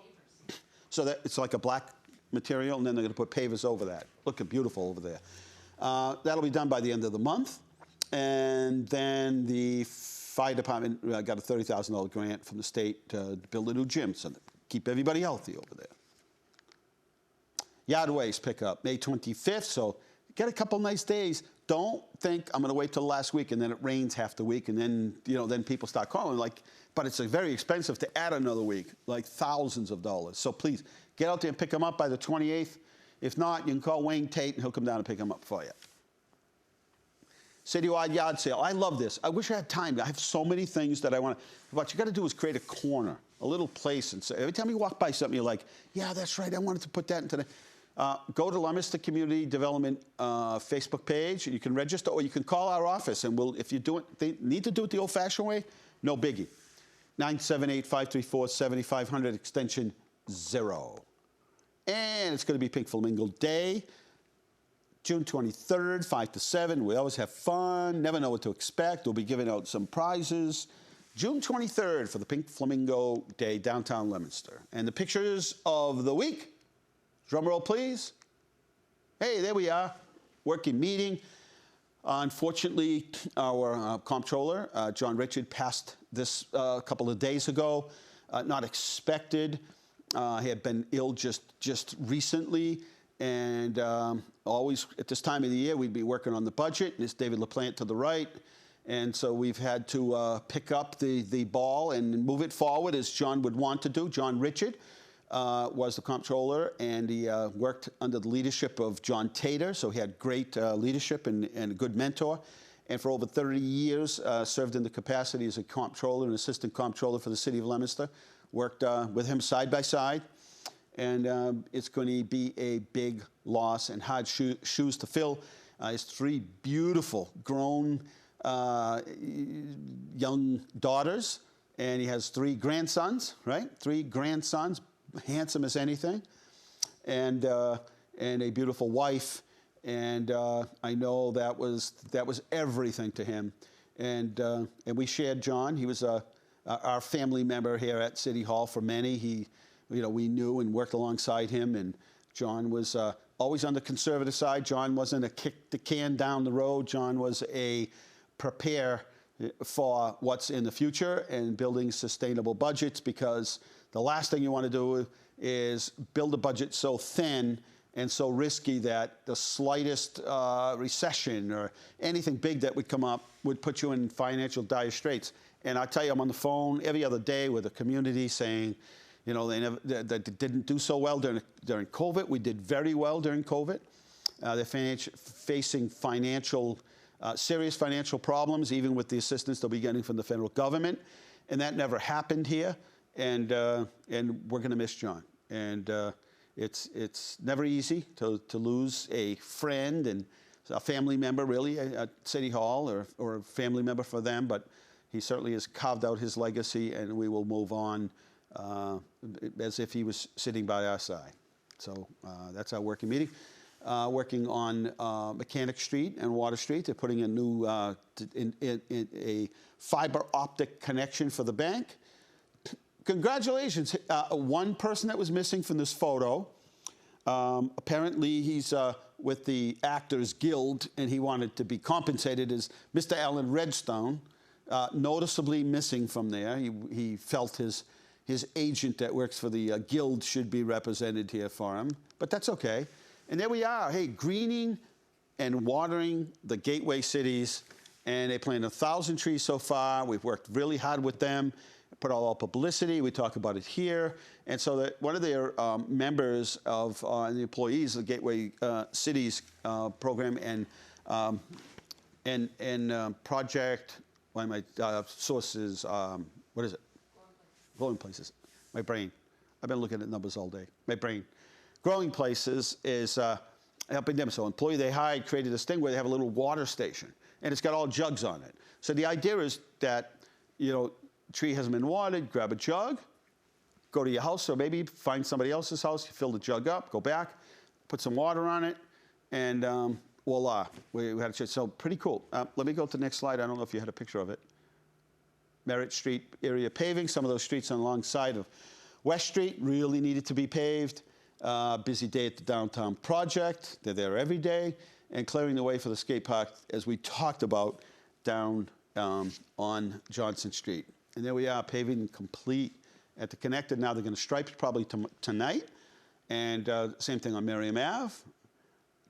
So that it's like a black material, and then they're going to put pavers over that. Looking beautiful over there. That'll be done by the end of the month. And then the fire department got a $30,000 grant from the state to build a new gym, so keep everybody healthy over there. Yard waste pickup, May 25th, so get a couple nice days. Don't think I'm going to wait till the last week and then it rains half the week and then, then people start calling but it's very expensive to add another week, like thousands of dollars. So please, get out there and pick them up by the 28th. If not, you can call Wayne Tate and he'll come down and pick them up for you. Citywide yard sale. I love this. I wish I had time. I have so many things that I want to. What you got to do is create a corner, a little place, and say, every time you walk by something, you're like, yeah, that's right. I wanted to put that into the. Go to Leominster Community Development Facebook page. You can register, or you can call our office, and we'll. If you do it, they need to do it the old-fashioned way. No biggie. 978-534-7500 extension 0. And it's going to be Pink Flamingo Day. June 23rd, 5 to 7. We always have fun, never know what to expect. We'll be giving out some prizes. June 23rd for the Pink Flamingo Day, downtown Leominster. And the pictures of the week, drum roll please. Hey, there we are, working meeting. Unfortunately, our comptroller, John Richard, passed this a couple of days ago. Not expected. He had been ill just recently. And always at this time of the year, we'd be working on the budget. And it's David LaPlante to the right. And so we've had to pick up the ball and move it forward as John would want to do. John Richard was the comptroller, and he worked under the leadership of John Tater. So he had great leadership and a good mentor. And for over 30 years, served in the capacity as a comptroller and assistant comptroller for the city of Leominster. Worked with him side by side. And it's going to be a big loss and hard shoes to fill. He has 3 beautiful, grown young daughters, and he has 3 grandsons, right? 3 grandsons, handsome as anything, and a beautiful wife. And I know that was everything to him. And we shared John. He was our family member here at City Hall for many. We knew and worked alongside him, and John was always on the conservative side. John wasn't a kick the can down the road. John was a prepare for what's in the future and building sustainable budgets, because the last thing you want to do is build a budget so thin and so risky that the slightest recession or anything big that would come up would put you in financial dire straits. And I tell you, I'm on the phone every other day with the community saying, they didn't do so well during COVID. We did very well during COVID. They're facing serious financial problems, even with the assistance they'll be getting from the federal government. And that never happened here. And we're going to miss John. And it's never easy to lose a friend and a family member, really, at City Hall, or a family member for them. But he certainly has carved out his legacy, and we will move on as if he was sitting by our side. So that's our working meeting. Working on Mechanic Street and Water Street. They're putting a new a fiber optic connection for the bank. Congratulations. One person that was missing from this photo, apparently he's with the Actors Guild, and he wanted to be compensated, as Mr. Alan Redstone, noticeably missing from there. He felt his agent that works for the Guild should be represented here for him, but that's okay. And there we are. Hey, greening and watering the gateway cities, and they planted 1,000 trees so far. We've worked really hard with them, put all our publicity. We talk about it here. And so that one of their members of the employees of the Gateway Cities program and project, sources, what is it? Growing places. My brain. I've been looking at numbers all day. My brain. Growing places is helping them. So employee they hired created this thing where they have a little water station, and it's got all jugs on it. So the idea is that, you know, tree hasn't been watered, grab a jug, go to your house, or maybe find somebody else's house, you fill the jug up, go back, put some water on it, and voila, we had a chance. So pretty cool. Let me go to the next slide. I don't know if you had a picture of it. Merritt Street area paving. Some of those streets alongside of West Street really needed to be paved. Busy day at the downtown project. They're there every day. And clearing the way for the skate park, as we talked about, down on Johnson Street. And there we are, paving complete at the connector. Now they're going to stripe it probably tonight. And same thing on Merriam Ave.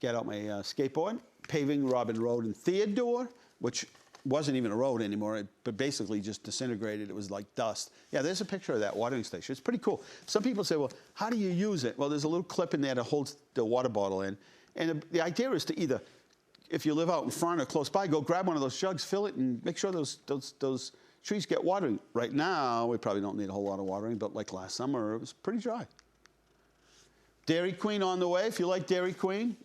Get out my skateboard. Paving Robin Road and Theodore, which wasn't even a road anymore, but basically just disintegrated. It was like dust. Yeah, there's a picture of that watering station. It's pretty cool. Some people say, well, how do you use it? Well, there's a little clip in there that holds the water bottle in. And the idea is to either, if you live out in front or close by, go grab one of those jugs, fill it, and make sure those trees get watering. Right now, we probably don't need a whole lot of watering, but like last summer, it was pretty dry. Dairy Queen on the way. If you like Dairy Queen,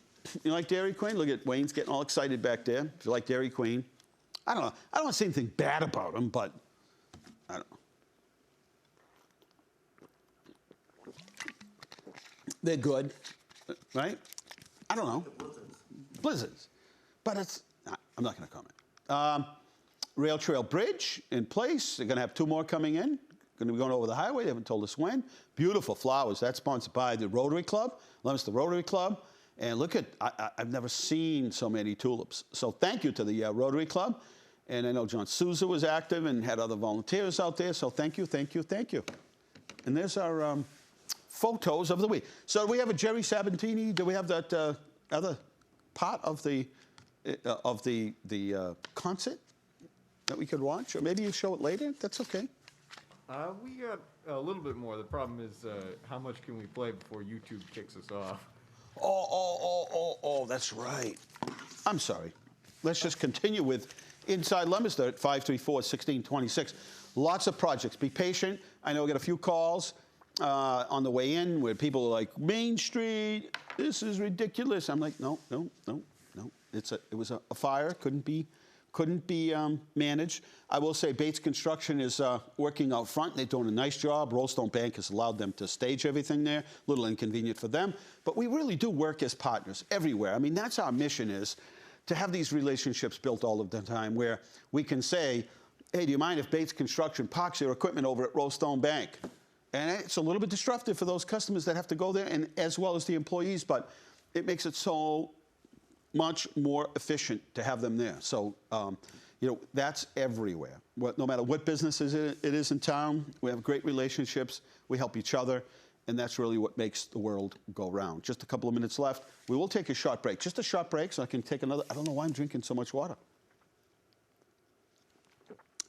you like Dairy Queen? Look at Wayne's getting all excited back there. If you like Dairy Queen. I don't know. I don't want to say anything bad about them, but I don't know. They're good, right? I don't know. Blizzards. But it's, I'm not going to comment. Rail Trail Bridge in place. They're going to have 2 more coming in. Going to be going over the highway. They haven't told us when. Beautiful flowers. That's sponsored by the Rotary Club, Leominster Rotary Club. And look at, I've never seen so many tulips. So thank you to the Rotary Club. And I know John Souza was active and had other volunteers out there. So thank you, thank you, thank you. And there's our photos of the week. So do we have a Jerry Sabatini? Do we have that other part of the concert that we could watch? Or maybe you show it later? That's okay. We got a little bit more. The problem is how much can we play before YouTube kicks us off? Oh, that's right. I'm sorry. Let's just continue with Inside Leominster at 534-1626. Lots of projects. Be patient. I know we got a few calls on the way in where people are like, Main Street, this is ridiculous. I'm like, no. It was a fire. Couldn't be managed. I will say Bates Construction is working out front. They're doing a nice job. Rollstone Bank has allowed them to stage everything there. A little inconvenient for them. But we really do work as partners everywhere. I mean, that's our mission, is to have these relationships built all of the time where we can say, hey, do you mind if Bates Construction parks their equipment over at Rollstone Bank? And it's a little bit disruptive for those customers that have to go there, and as well as the employees, but it makes it so much more efficient to have them there. So, you know, that's everywhere. No matter what business it is in town, we have great relationships. We help each other, and that's really what makes the world go round. Just a couple of minutes left. We will take a short break. Just a short break so I can take another. I don't know why I'm drinking so much water.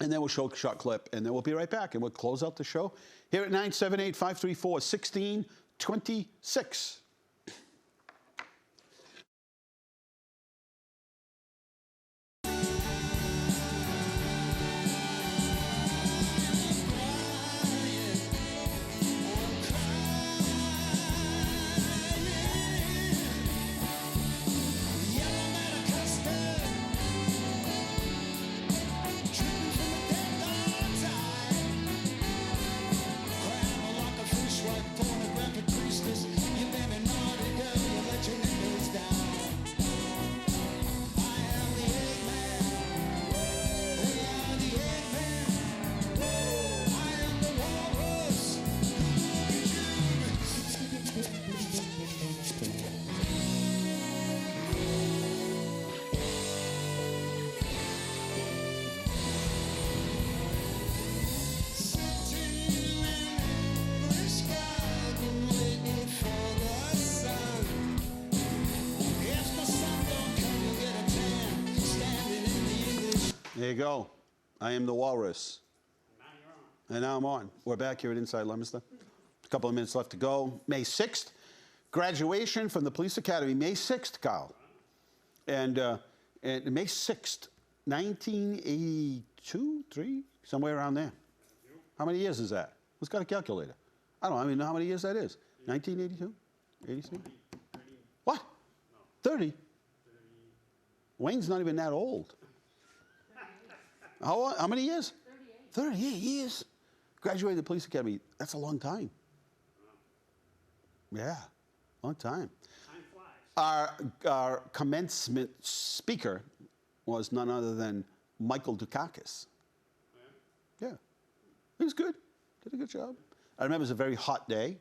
And then we'll show a short clip, and then we'll be right back, and we'll close out the show here at 978-534-1626. There you go. I am the walrus. And now I'm on. We're back here at Inside Leominster. A couple of minutes left to go. May 6th, graduation from the police academy. May 6th, Kyle. And May 6th, 1982, 3, somewhere around there. How many years is that? Who's got a calculator? I don't know how many years that is. 1982? 86? What? 30? Wayne's not even that old. How many years? 38 years. Graduated the police academy. That's a long time. Yeah, long time. Our commencement speaker was none other than Michael Dukakis. Yeah, he was good. Did a good job. I remember it was a very hot day.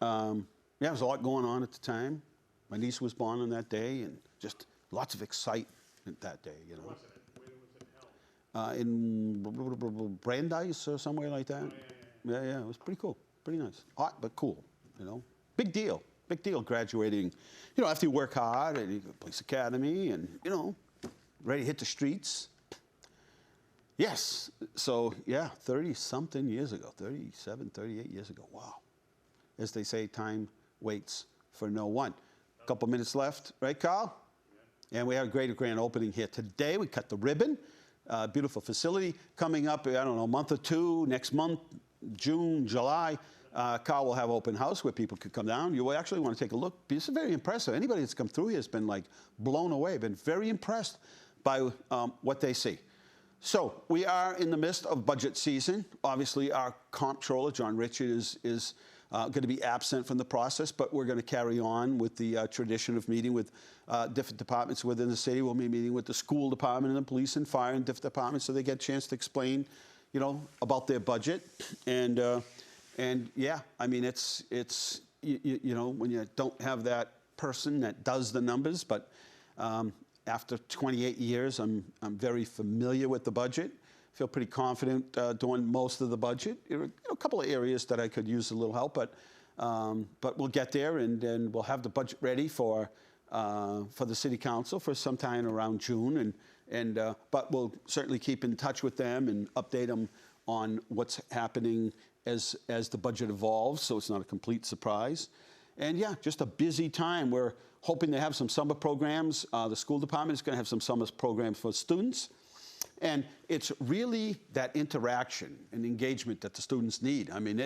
Yeah, there was a lot going on at the time. My niece was born on that day, and just lots of excitement that day, you know. Where was it? In Brandeis or somewhere like that. Yeah, it was pretty cool. Pretty nice. Hot, but cool, you know. Big deal. Big deal graduating, you know, after you work hard and you go to police academy and, you know, ready to hit the streets. Yes. So, yeah, 30-something years ago, 37, 38 years ago. Wow. As they say, time waits for no one. A couple minutes left, right, Carl? Yeah. And we have a great grand opening here today. We cut the ribbon. Beautiful facility coming up, I don't know, a month or two, next month, June, July. Carl will have open house where people could come down. You will actually want to take a look. It's very impressive. Anybody that's come through here has been like blown away, been very impressed by what they see. So we are in the midst of budget season. Obviously, our comptroller, John Richard, is going to be absent from the process, but we're going to carry on with the tradition of meeting with different departments within the city. We'll be meeting with the school department and the police and fire and different departments so they get a chance to explain, you know, about their budget. And yeah, I mean, it's you know, when you don't have that person that does the numbers, but after 28 years, I'm very familiar with the budget. Feel pretty confident doing most of the budget. You know, a couple of areas that I could use a little help, but we'll get there, and we'll have the budget ready for the city council for sometime around June, but we'll certainly keep in touch with them and update them on what's happening as the budget evolves, so it's not a complete surprise. And yeah, just a busy time. We're hoping to have some summer programs. The school department is going to have some summer programs for students. And it's really that interaction and engagement that the students need. I mean,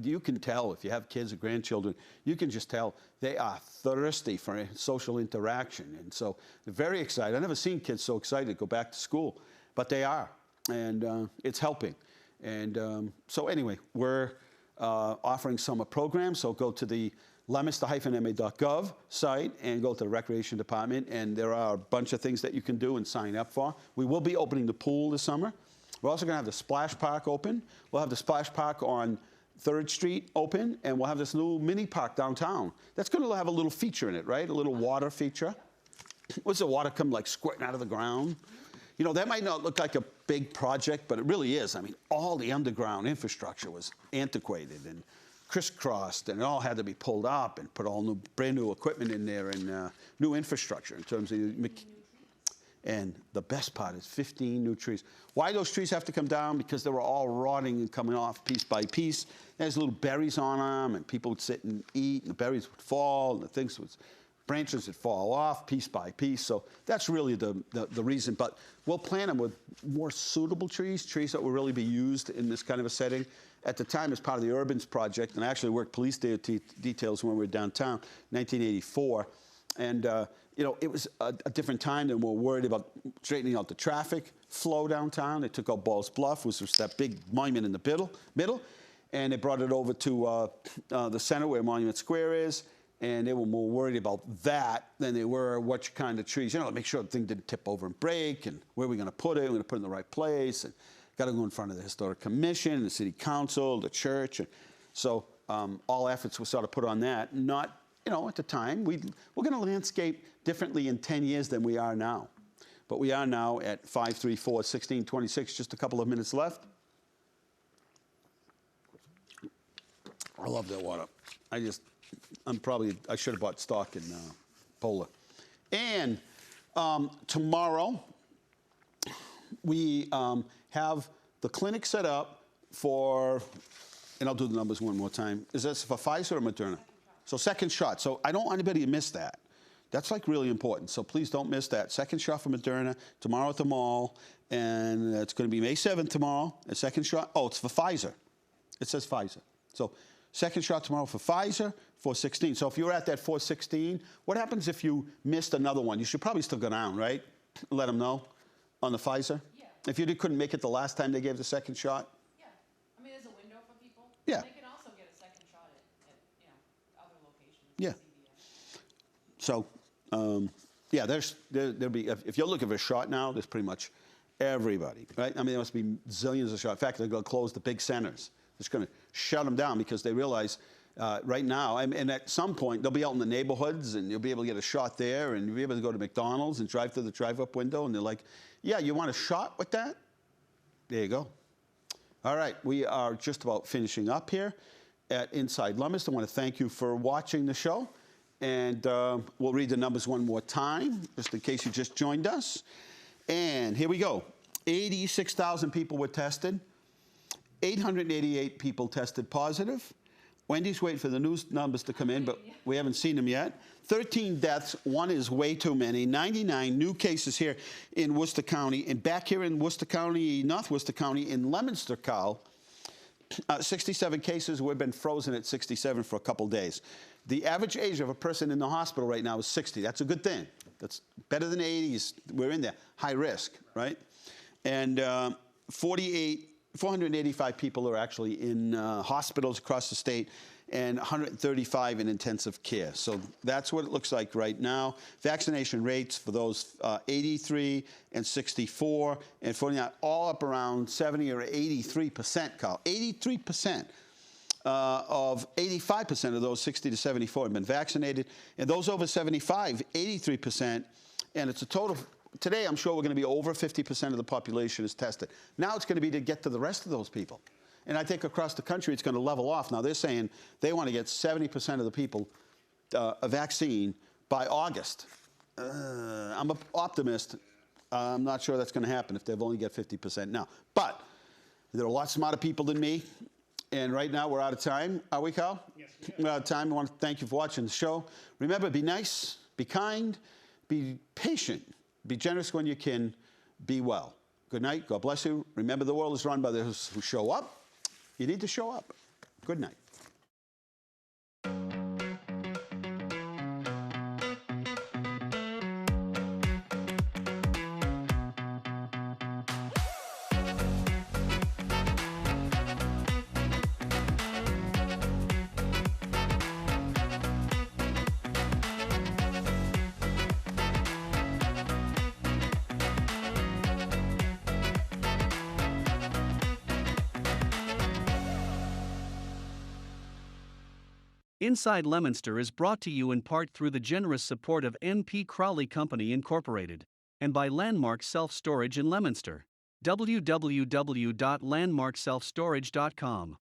you can tell if you have kids or grandchildren, you can just tell they are thirsty for social interaction. And so they're very excited. I've never seen kids so excited to go back to school, but they are. And it's helping. And so anyway, we're offering summer programs. So go to the leominster-ma.gov site and go to the recreation department, and there are a bunch of things that you can do and sign up for. We will be opening the pool this summer. We're also going to have the splash park open. We'll have the splash park on 3rd Street open, and we'll have this little mini park downtown. That's going to have a little feature in it, right? A little water feature. What's the water come like squirting out of the ground? You know, that might not look like a big project, but it really is. I mean, all the underground infrastructure was antiquated and crisscrossed, and it all had to be pulled up and put all brand new equipment in there and new infrastructure in terms of. And the best part is 15 new trees. Why those trees have to come down? Because they were all rotting and coming off piece by piece. There's little berries on them, and people would sit and eat, and the berries would fall, and the branches would fall off piece by piece. So that's really the reason. But we'll plant them with more suitable trees that will really be used in this kind of a setting. At the time, as part of the Urbans project, and I actually worked police details when we were downtown, 1984. And, you know, it was a different time than we're worried about straightening out the traffic flow downtown. They took out Ball's Bluff, which was that big monument in the middle, and they brought it over to the center where Monument Square is. And they were more worried about that than they were what kind of trees. You know, make sure the thing didn't tip over and break, and where are we going to put it? We're going to put it in the right place. And got to go in front of the Historic Commission, the City Council, the church. And so all efforts were sort of put on that. Not, you know, at the time. We're going to landscape differently in 10 years than we are now. But we are now at 534-1626, just a couple of minutes left. I love that water. I should have bought stock in Polar. And tomorrow, we have the clinic set up for, and I'll do the numbers one more time. Is this for Pfizer or Moderna? So second shot. So I don't want anybody to miss that. That's like really important. So please don't miss that. Second shot for Moderna tomorrow at the mall. And it's going to be May 7th tomorrow. A second shot. Oh, it's for Pfizer. It says Pfizer. So second shot tomorrow for Pfizer, 416. So if you're at that 416, what happens if you missed another one? You should probably still go down, right? Let them know on the Pfizer. Yeah. If you couldn't make it the last time they gave the second shot. Yeah. I mean, there's a window for people. Yeah. They can also get a second shot at other locations. Yeah. CVS. So, yeah, there'll be, if you're looking for a shot now, there's pretty much everybody, right? I mean, there must be zillions of shots. In fact, they're going to close the big centers. They're just going to shut them down because they realize right now, and at some point, they'll be out in the neighborhoods, and you'll be able to get a shot there, and you'll be able to go to McDonald's and drive through the drive-up window, and they're like, yeah, you want a shot with that? There you go. All right, we are just about finishing up here at Inside Leominster. I want to thank you for watching the show. And we'll read the numbers one more time, just in case you just joined us. And here we go. 86,000 people were tested. 888 people tested positive. Wendy's waiting for the news numbers to come in, but we haven't seen them yet. 13 deaths. One is way too many. 99 new cases here in Worcester County. And back here in Worcester County, North Worcester County, in Leominster, Cal, 67 cases. We've been frozen at 67 for a couple days. The average age of a person in the hospital right now is 60. That's a good thing. That's better than 80s. We're in there. High risk, right? And 485 people are actually in hospitals across the state and 135 in intensive care. So that's what it looks like right now. Vaccination rates for those 83 and 64 and 49, all up around 70 or 83%, Carl. 83%. Of 85% of those 60 to 74 have been vaccinated, and those over 75, 83%, and it's a total. Today, I'm sure we're going to be over 50% of the population is tested. Now it's going to be to get to the rest of those people, and I think across the country it's going to level off. Now they're saying they want to get 70% of the people a vaccine by August. I'm an optimist. I'm not sure that's going to happen if they've only got 50% now, but there are a lot smarter people than me. And right now, we're out of time. Are we, Carl? Yes. We're out of time. I want to thank you for watching the show. Remember, be nice, be kind, be patient, be generous when you can, be well. Good night. God bless you. Remember, the world is run by those who show up. You need to show up. Good night. Inside Leominster is brought to you in part through the generous support of N.P. Crowley Company Incorporated and by Landmark Self-Storage in Leominster. www.landmarkselfstorage.com